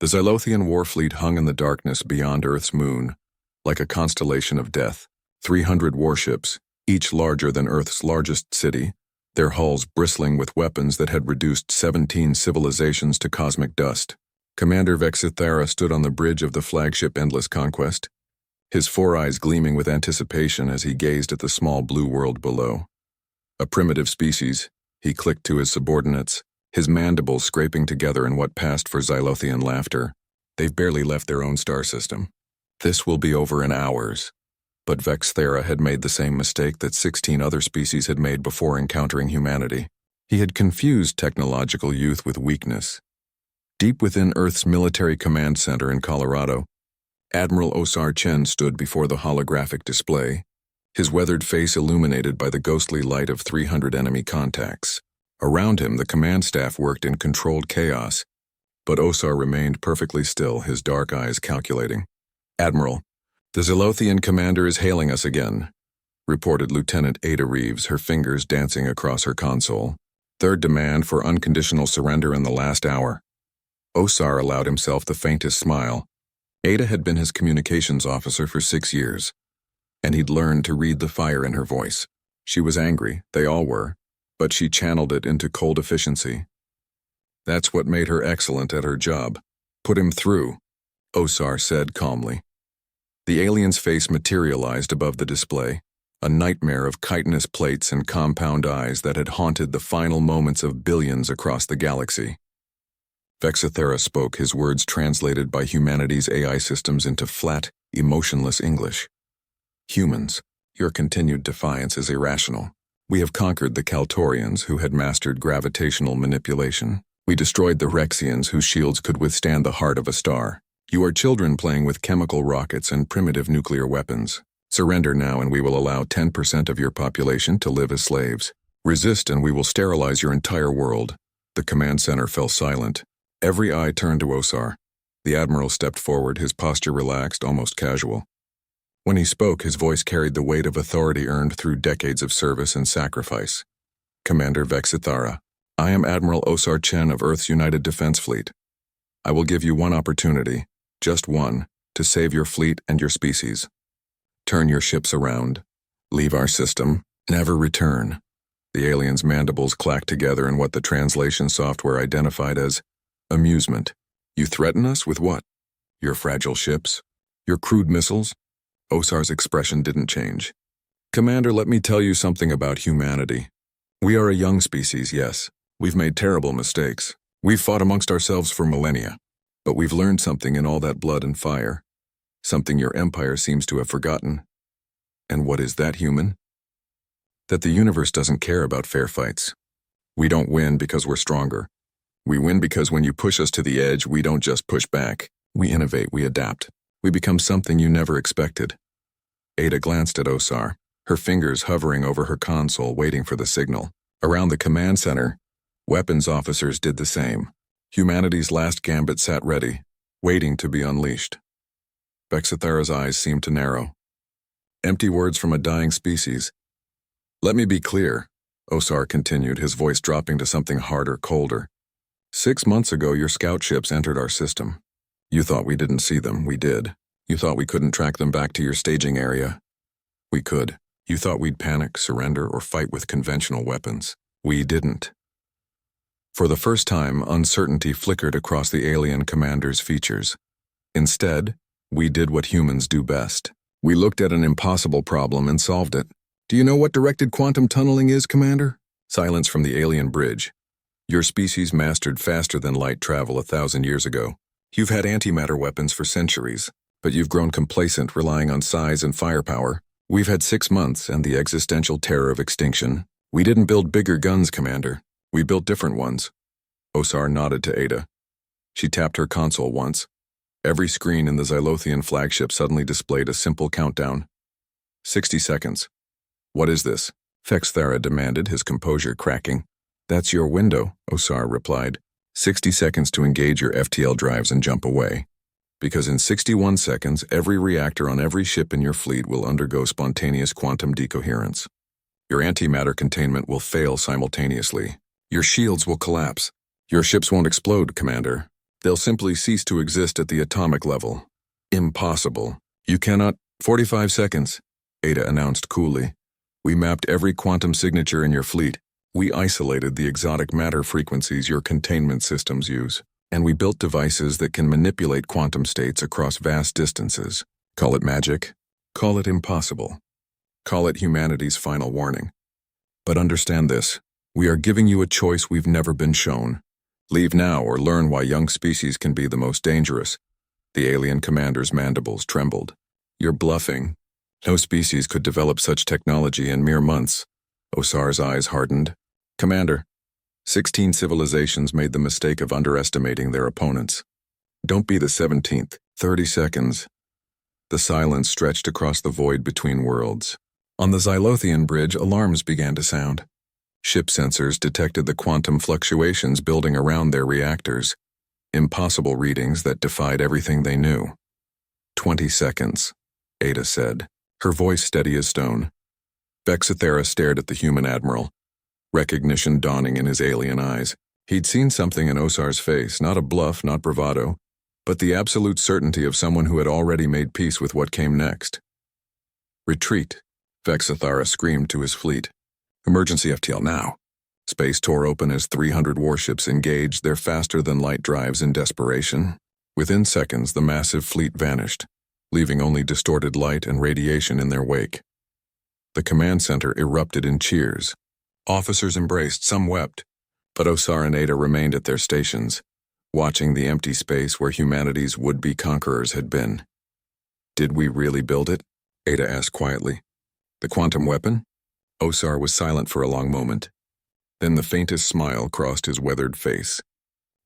The Xylothian warfleet hung in the darkness beyond Earth's moon, like a constellation of death. 300 warships, each larger than Earth's largest city, their hulls bristling with weapons that had reduced 17 civilizations to cosmic dust. Commander Vexithara stood on the bridge of the flagship Endless Conquest, his four eyes gleaming with anticipation as he gazed at the small blue world below. A primitive species, he clicked to his subordinates, his mandibles scraping together in what passed for Xylothian laughter. They've barely left their own star system. This will be over in hours. But Vexithara had made the same mistake that 16 other species had made before encountering humanity. He had confused technological youth with weakness. Deep within Earth's military command center in Colorado, Admiral Osar Chen stood before the holographic display, his weathered face illuminated by the ghostly light of 300 enemy contacts. Around him, the command staff worked in controlled chaos, but Osar remained perfectly still, his dark eyes calculating. "Admiral, the Xylothian commander is hailing us again," reported Lieutenant Ada Reeves, her fingers dancing across her console. "Third demand for unconditional surrender in the last hour." Osar allowed himself the faintest smile. Ada had been his communications officer for 6 years, and he'd learned to read the fire in her voice. She was angry, they all were, but she channeled it into cold efficiency. That's what made her excellent at her job. "Put him through," Osar said calmly. The alien's face materialized above the display, a nightmare of chitinous plates and compound eyes that had haunted the final moments of billions across the galaxy. Vexithara spoke, his words translated by humanity's AI systems into flat, emotionless English. "Humans, your continued defiance is irrational. We have conquered the Kaltorians, who had mastered gravitational manipulation. We destroyed the Rexians, whose shields could withstand the heart of a star. You are children playing with chemical rockets and primitive nuclear weapons. Surrender now and we will allow 10% of your population to live as slaves. Resist and we will sterilize your entire world." The command center fell silent. Every eye turned to Osar. The Admiral stepped forward, his posture relaxed, almost casual. When he spoke, his voice carried the weight of authority earned through decades of service and sacrifice. "Commander Vexithara, I am Admiral Osar Chen of Earth's United Defense Fleet. I will give you one opportunity, just one, to save your fleet and your species. Turn your ships around. Leave our system. Never return." The alien's mandibles clacked together in what the translation software identified as amusement. "You threaten us with what? Your fragile ships? Your crude missiles?" Osar's expression didn't change. "Commander, let me tell you something about humanity. We are a young species, yes. We've made terrible mistakes. We've fought amongst ourselves for millennia. But we've learned something in all that blood and fire. Something your empire seems to have forgotten. And what is that, human? That the universe doesn't care about fair fights. We don't win because we're stronger. We win because when you push us to the edge, we don't just push back. We innovate, we adapt. We become something you never expected." Ada glanced at Osar, her fingers hovering over her console, waiting for the signal. Around the command center, weapons officers did the same. Humanity's last gambit sat ready, waiting to be unleashed. Vexithara's eyes seemed to narrow. Empty words from a dying species. "Let me be clear," Osar continued, his voice dropping to something harder, colder. 6 months ago, your scout ships entered our system. You thought we didn't see them. We did. You thought we couldn't track them back to your staging area. We could. You thought we'd panic, surrender, or fight with conventional weapons. We didn't. For the first time, uncertainty flickered across the alien commander's features. Instead, we did what humans do best. We looked at an impossible problem and solved it. "Do you know what directed quantum tunneling is, Commander?" Silence from the alien bridge. "Your species mastered faster than light travel 1,000 years ago. You've had antimatter weapons for centuries, but you've grown complacent, relying on size and firepower. We've had 6 months and the existential terror of extinction. We didn't build bigger guns, Commander. We built different ones." Osar nodded to Ada. She tapped her console once. Every screen in the Xylothian flagship suddenly displayed a simple countdown. 60 seconds. "What is this?" Vexithara demanded, his composure cracking. "That's your window," Osar replied. 60 seconds to engage your FTL drives and jump away. Because in 61 seconds, every reactor on every ship in your fleet will undergo spontaneous quantum decoherence. Your antimatter containment will fail simultaneously. Your shields will collapse. Your ships won't explode, Commander. They'll simply cease to exist at the atomic level. Impossible. You cannot. 45 seconds, Ada announced coolly. We mapped every quantum signature in your fleet. We isolated the exotic matter frequencies your containment systems use. And we built devices that can manipulate quantum states across vast distances. Call it magic. Call it impossible. Call it humanity's final warning. But understand this. We are giving you a choice we've never been shown. Leave now or learn why young species can be the most dangerous. The alien commander's mandibles trembled. You're bluffing. No species could develop such technology in mere months. Osar's eyes hardened. Commander, 16 civilizations made the mistake of underestimating their opponents. Don't be the 17th. 30 seconds. The silence stretched across the void between worlds. On the Xylothian bridge, alarms began to sound. Ship sensors detected the quantum fluctuations building around their reactors. Impossible readings that defied everything they knew. 20 seconds, Ada said, her voice steady as stone. Vexithera stared at the human admiral, recognition dawning in his alien eyes. He'd seen something in Osar's face, not a bluff, not bravado, but the absolute certainty of someone who had already made peace with what came next. Retreat, Vexithera screamed to his fleet. Emergency FTL now. Space tore open as 300 warships engaged their faster-than-light drives in desperation. Within seconds, the massive fleet vanished, leaving only distorted light and radiation in their wake. The command center erupted in cheers. Officers embraced, some wept, but Osar and Ada remained at their stations, watching the empty space where humanity's would-be conquerors had been. Did we really build it? Ada asked quietly. The quantum weapon? Osar was silent for a long moment. Then the faintest smile crossed his weathered face.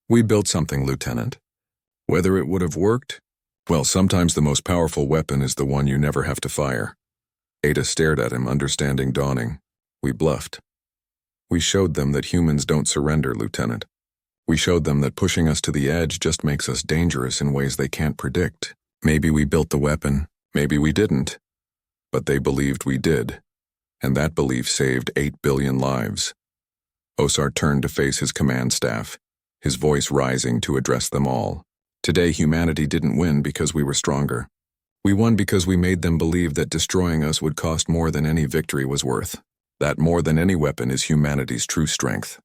We built something, Lieutenant. Whether it would have worked? Well, sometimes the most powerful weapon is the one you never have to fire. Ada stared at him, understanding dawning. We bluffed. We showed them that humans don't surrender, Lieutenant. We showed them that pushing us to the edge just makes us dangerous in ways they can't predict. Maybe we built the weapon, maybe we didn't. But they believed we did. And that belief saved 8 billion lives. Osar turned to face his command staff, his voice rising to address them all. Today, humanity didn't win because we were stronger. We won because we made them believe that destroying us would cost more than any victory was worth. That more than any weapon is humanity's true strength.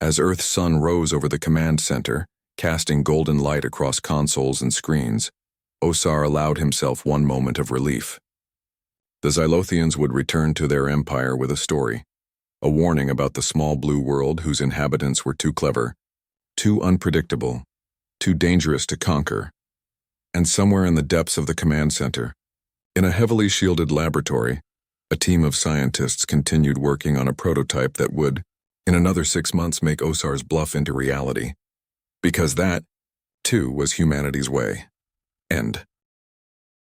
As Earth's sun rose over the command center, casting golden light across consoles and screens, Osar allowed himself one moment of relief. The Xylothians would return to their empire with a story, a warning about the small blue world whose inhabitants were too clever, too unpredictable, too dangerous to conquer. And somewhere in the depths of the command center, in a heavily shielded laboratory, a team of scientists continued working on a prototype that would, in another 6 months, make Osar's bluff into reality. Because that, too, was humanity's way. End.